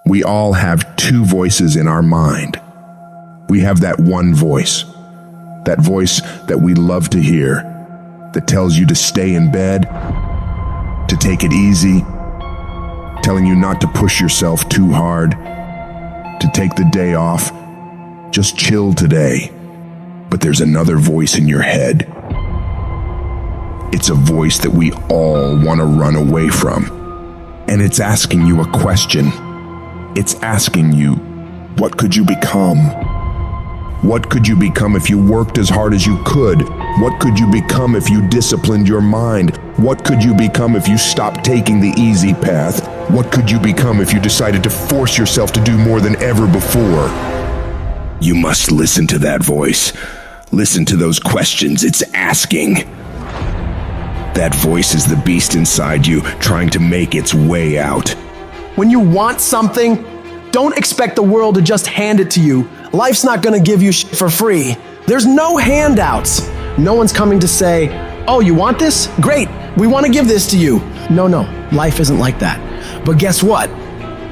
We all have two voices in our mind. We have that one voice, that voice that we love to hear, that tells you to stay in bed, to take it easy, telling you not to push yourself too hard, to take the day off, just chill today. But there's another voice in your head. It's a voice that we all want to run away from. And it's asking you a question. It's asking you, what could you become? What could you become if you worked as hard as you could? What could you become if you disciplined your mind? What could you become if you stopped taking the easy path? What could you become if you decided to force yourself to do more than ever before? You must listen to that voice. Listen to those questions it's asking. That voice is the beast inside you, trying to make its way out. When you want something, don't expect the world to just hand it to you. Life's not gonna give you shit for free. There's no handouts. No one's coming to say, oh, you want this? Great, we wanna give this to you. No, life isn't like that. But guess what?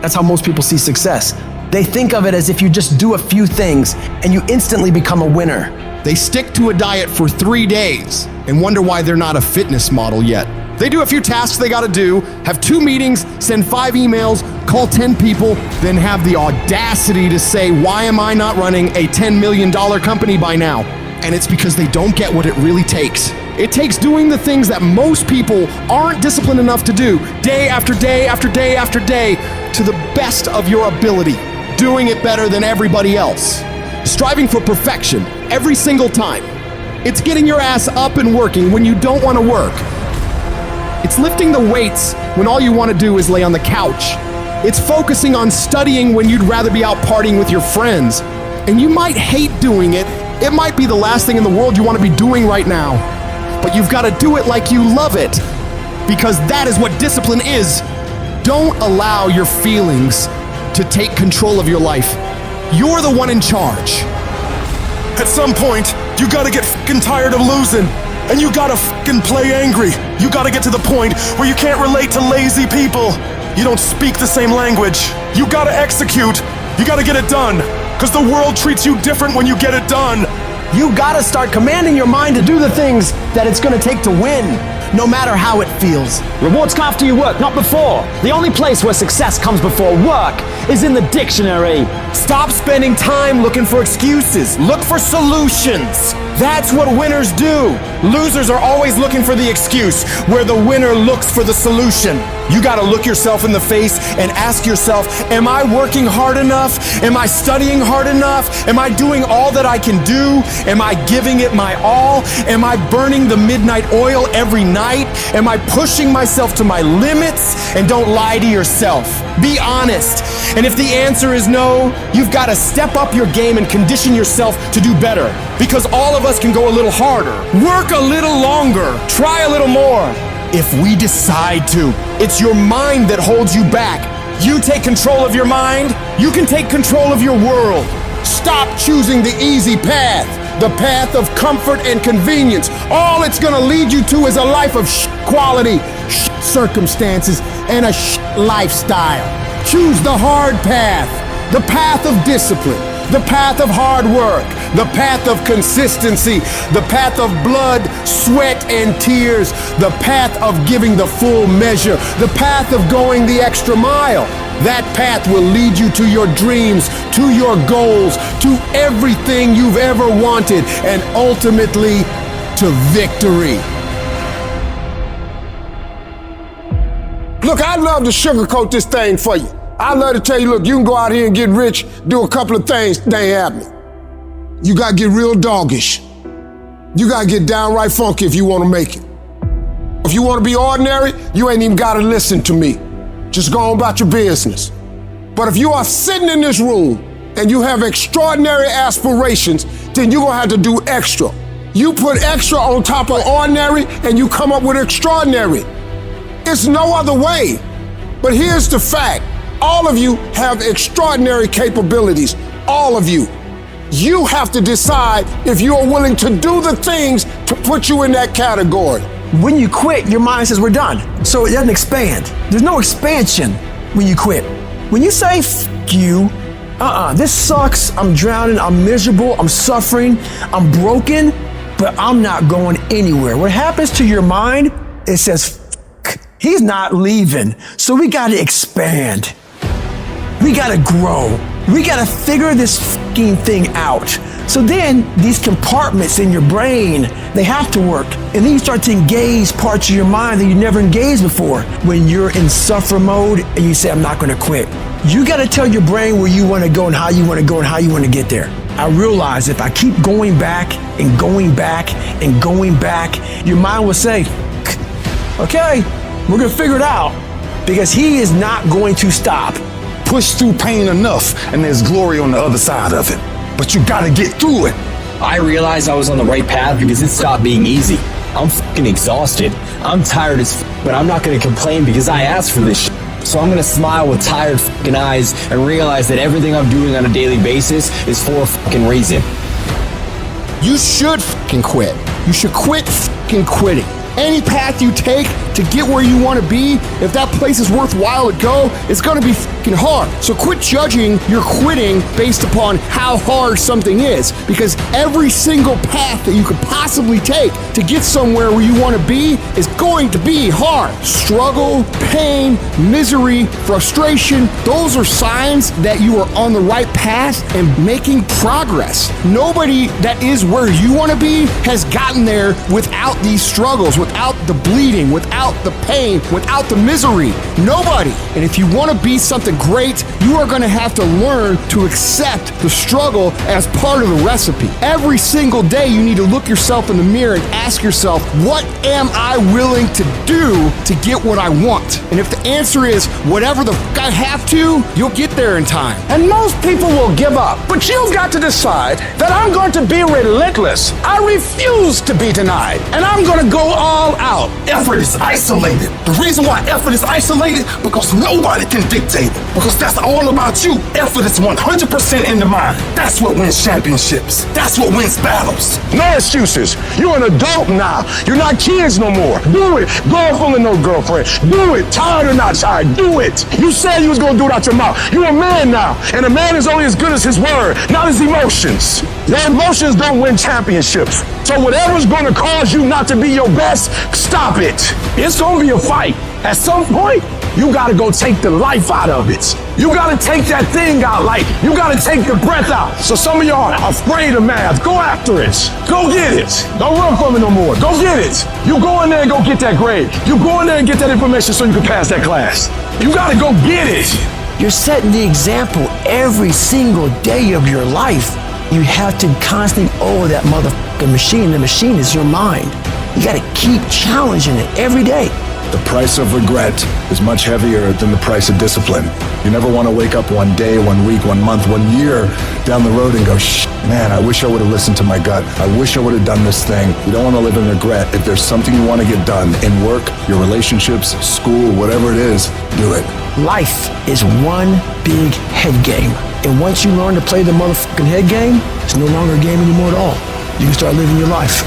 That's how most people see success. They think of it as if you just do a few things and you instantly become a winner. They stick to a diet for 3 days and wonder why they're not a fitness model yet. They do a few tasks they gotta do, have 2 meetings, send 5 emails, call 10 people, then have the audacity to say, why am I not running a $10 million company by now? And it's because they don't get what it really takes. It takes doing the things that most people aren't disciplined enough to do, day after day after day after day, to the best of your ability, doing it better than everybody else. Striving for perfection every single time. It's getting your ass up and working when you don't want to work. It's lifting the weights when all you want to do is lay on the couch. It's focusing on studying when you'd rather be out partying with your friends. And you might hate doing it. It might be the last thing in the world you want to be doing right now. But you've got to do it like you love it. Because that is what discipline is. Don't allow your feelings to take control of your life. You're the one in charge. At some point, you gotta get fucking tired of losing. And you gotta fucking play angry. You gotta get to the point where you can't relate to lazy people. You don't speak the same language. You gotta execute. You gotta get it done. Cause the world treats you different when you get it done. You gotta start commanding your mind to do the things that it's gonna take to win, no matter how it feels. Rewards come after you work, not before. The only place where success comes before work is in the dictionary. Stop spending time looking for excuses. Look for solutions. That's what winners do. Losers are always looking for the excuse, where the winner looks for the solution. You gotta look yourself in the face and ask yourself, am I working hard enough? Am I studying hard enough? Am I doing all that I can do? Am I giving it my all? Am I burning the midnight oil every night? Am I pushing myself to my limits? And don't lie to yourself. Be honest. And if the answer is no, you've got to step up your game and condition yourself to do better. Because all of us can go a little harder, work a little longer, try a little more. If we decide to, it's your mind that holds you back. You take control of your mind, you can take control of your world. Stop choosing the easy path, the path of comfort and convenience. All it's gonna lead you to is a life of quality, circumstances, and a lifestyle. Choose the hard path, the path of discipline, the path of hard work, the path of consistency, the path of blood, sweat, and tears, the path of giving the full measure, the path of going the extra mile. That path will lead you to your dreams, to your goals, to everything you've ever wanted, and ultimately to victory. Look, I'd love to sugarcoat this thing for you. I'd love to tell you, look, you can go out here and get rich, do a couple of things, they ain't happening. You gotta get real doggish. You gotta get downright funky if you wanna make it. If you wanna be ordinary, you ain't even gotta listen to me. Just go on about your business. But if you are sitting in this room and you have extraordinary aspirations, then you're gonna have to do extra. You put extra on top of ordinary and you come up with extraordinary. It's no other way. But here's the fact. All of you have extraordinary capabilities. All of you. You have to decide if you are willing to do the things to put you in that category. When you quit, your mind says we're done. So it doesn't expand. There's no expansion when you quit. When you say f you, this sucks, I'm drowning, I'm miserable, I'm suffering, I'm broken, but I'm not going anywhere. What happens to your mind, it says, he's not leaving. So we gotta expand. We gotta grow. We gotta figure this fucking thing out. So then these compartments in your brain, they have to work. And then you start to engage parts of your mind that you never engaged before. When you're in suffer mode and you say, I'm not gonna quit. You gotta tell your brain where you wanna go and how you wanna go and how you wanna get there. I realize if I keep going back and going back and going back, your mind will say, okay, we're gonna figure it out, because he is not going to stop. Push through pain enough, and there's glory on the other side of it. But you gotta get through it. I realized I was on the right path because it stopped being easy. I'm fucking exhausted. I'm tired as but I'm not gonna complain because I asked for this shit. So I'm gonna smile with tired fucking eyes and realize that everything I'm doing on a daily basis is for a fucking reason. You should fucking quit. You should quit fucking quitting. Any path you take to get where you want to be, if that place is worthwhile to go, it's going to be fucking hard. So quit judging your quitting based upon how hard something is, because every single path that you could possibly take to get somewhere where you want to be is going to be hard. Struggle, pain, misery, frustration, those are signs that you are on the right path and making progress. Nobody that is where you want to be has gotten there without these struggles, without the bleeding, without the pain, without the misery. Nobody. And if you want to be something great, you are going to have to learn to accept the struggle as part of the recipe. Every single day, you need to look yourself in the mirror and ask yourself, what am I willing to do to get what I want? And if the answer is whatever the fuck I have to, you'll get there in time. And most people will give up. But you've got to decide that I'm going to be relentless. I refuse to be denied. And I'm going to go all out. Effort is isolated. The reason why effort is isolated, because nobody can dictate it. Because that's all about you. Effort is 100% in the mind. That's what wins championships. That's what wins battles. No excuses. You're an adult now. You're not kids no more. Do it. Girlfriend or no girlfriend. Do it. Tired or not tired. Do it. You said you was going to do it out your mouth. You're a man now. And a man is only as good as his word, not his emotions. Your emotions don't win championships. So whatever's going to cause you not to be your best, stop it. It's going to be a fight. At some point, you got to go take the life out of it. You got to take that thing out, like you got to take the breath out. So some of y'all are afraid of math. Go after it. Go get it. Don't run from it no more. Go get it. You go in there and go get that grade. You go in there and get that information so you can pass that class. You got to go get it. You're setting the example every single day of your life. You have to constantly owe that motherfucking machine. The machine is your mind. You got to keep challenging it every day. The price of regret is much heavier than the price of discipline. You never want to wake up one day, 1 week, 1 month, 1 year down the road and go, man, I wish I would have listened to my gut. I wish I would have done this thing. You don't want to live in regret. If there's something you want to get done in work, your relationships, school, whatever it is, do it. Life is one big head game. And once you learn to play the motherfucking head game, it's no longer a game anymore at all. You can start living your life.